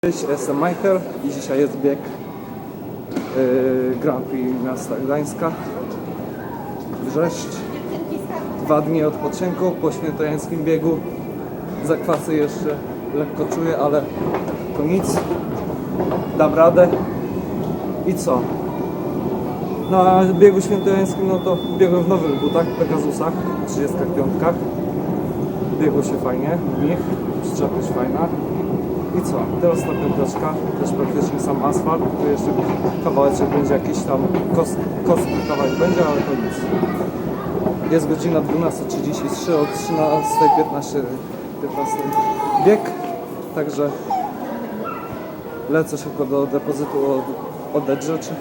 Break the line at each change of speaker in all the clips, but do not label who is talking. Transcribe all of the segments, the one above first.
Cześć, jestem Michael i dzisiaj jest bieg Grand Prix miasta Gdańska, Wrzeszcz. 2 dni odpoczynku po świętojańskim biegu. Zakwasy jeszcze lekko czuję, ale to nic, dam radę. I co? Na biegu świętojańskim no to biegłem w nowych butach, Pegasusach, 35. Biegło się fajnie w nich, przyczepność fajna. I co? Teraz ta piąteczka, też praktycznie sam asfalt, tu jeszcze kawałeczek będzie jakiś tam, kostny kawałek będzie, ale to nic. Jest godzina 12:33, od 13:15 bieg, także lecę szybko do depozytu oddać rzeczy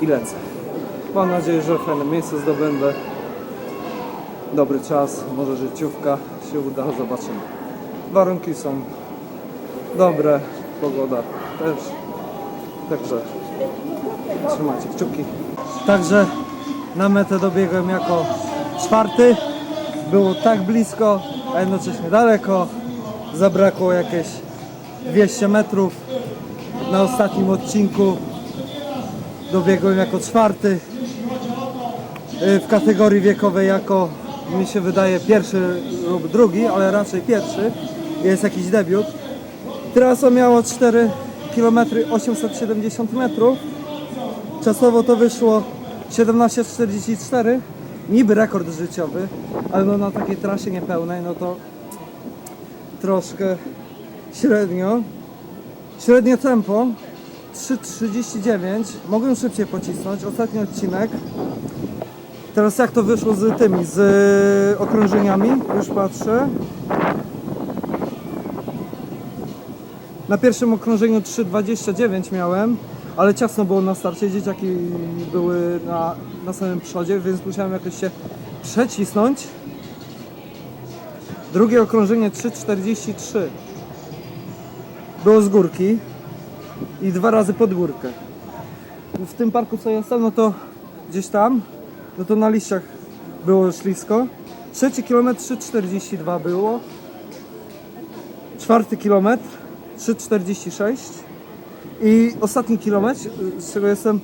i lecę. Mam nadzieję, że fajne miejsce zdobędę, dobry czas, może życiówka się uda, zobaczymy. Warunki są dobre, pogoda też, także trzymajcie kciuki. Także na metę dobiegłem jako 4. Było tak blisko, a jednocześnie daleko. Zabrakło jakieś 200 metrów. Na ostatnim odcinku dobiegłem jako 4. W kategorii wiekowej jako, mi się wydaje, 1. lub 2, ale raczej 1. Jest jakiś debiut. Trasa miała 4 km 870 metrów. Czasowo to wyszło 17:44. Niby rekord życiowy, ale no na takiej trasie niepełnej, no to troszkę średnio. Średnie tempo 3:39. Mogłem szybciej pocisnąć. Ostatni odcinek. Teraz jak to wyszło z tymi, z okrążeniami? Już patrzę. Na pierwszym okrążeniu 3:29 miałem, ale ciasno było na starcie, dzieciaki były na samym przodzie, więc musiałem jakoś się przecisnąć. Drugie okrążenie 3:43 było z górki i 2 razy pod górkę. W tym parku co jestem, no to gdzieś tam, no to na liściach było ślisko. 3 km 3:42 było. 4 km 3:46 i ostatni kilometr, z czego jestem,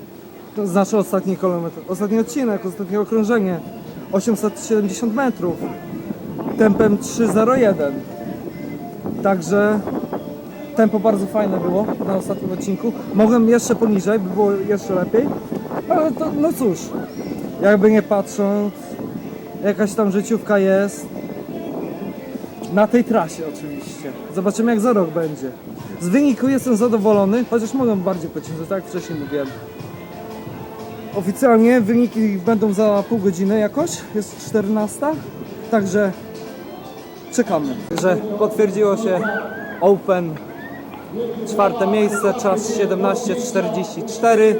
to znaczy ostatni kilometr, ostatni odcinek, ostatnie okrążenie 870 metrów tempem 3:01. Także tempo bardzo fajne było na ostatnim odcinku. Mogłem jeszcze poniżej, by było jeszcze lepiej, ale to no cóż, jakby nie patrząc, jakaś tam życiówka jest. Na tej trasie oczywiście. Zobaczymy jak za rok będzie. Z wyniku jestem zadowolony, chociaż mogę bardziej pocisnąć, tak jak wcześniej mówiłem. Oficjalnie wyniki będą za pół godziny jakoś, jest 14. Także czekamy. Że potwierdziło się Open 4. miejsce, czas 17:44,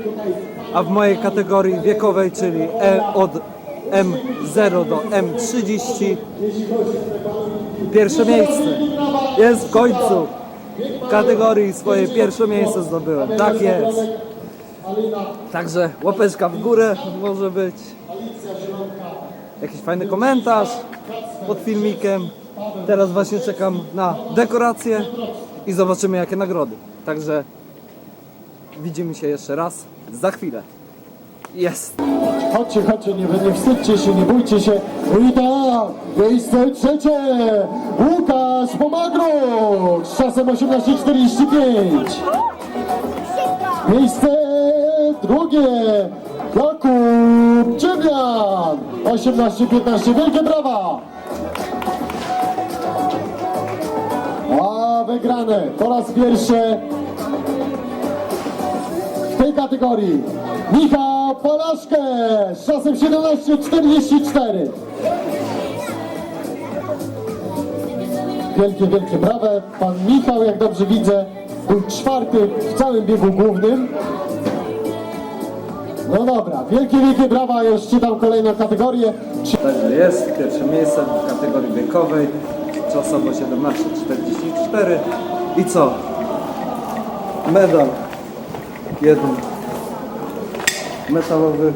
a w mojej kategorii wiekowej, czyli od M0 do M30 pierwsze miejsce. Jest w końcu. W kategorii swoje pierwsze miejsce zdobyłem. Tak jest. Także łapeczka w górę może być. Jakiś fajny komentarz pod filmikiem. Teraz właśnie czekam na dekoracje i zobaczymy jakie nagrody. Także widzimy się jeszcze raz za chwilę. Jest!
Chodźcie, chodźcie, nie wstydźcie się, nie bójcie się. I tak, miejsce 3. Łukasz Pomagruk z czasem 18:45. Miejsce 2. Jakub Ciemian 18:15. Wielkie brawa! A wygrane po raz pierwszy w tej kategorii Michał Palaszkę z czasem 17:44. Wielkie brawa. Pan Michał, jak dobrze widzę, był 4. w całym biegu głównym. No dobra, wielkie brawa. Już czytam kolejną kategorię.
Także jest pierwsze miejsce w kategorii wiekowej, czasowo 17:44. I co? Medal 1 metalowy,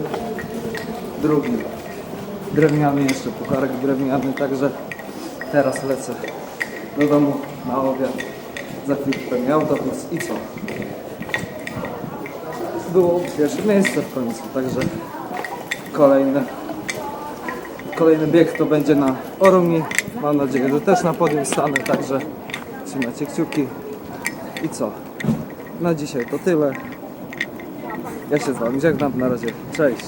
drugi drewniany, jeszcze pucharek drewniany, także teraz lecę do domu na obiad Za chwilkę miał autobus i co? Było pierwsze miejsce w końcu, także kolejny bieg to będzie na Orumi. Mam nadzieję, że też na podium stanę, także trzymajcie kciuki. I co? Na dzisiaj to tyle. Ja się z wami żegnam, na razie, cześć!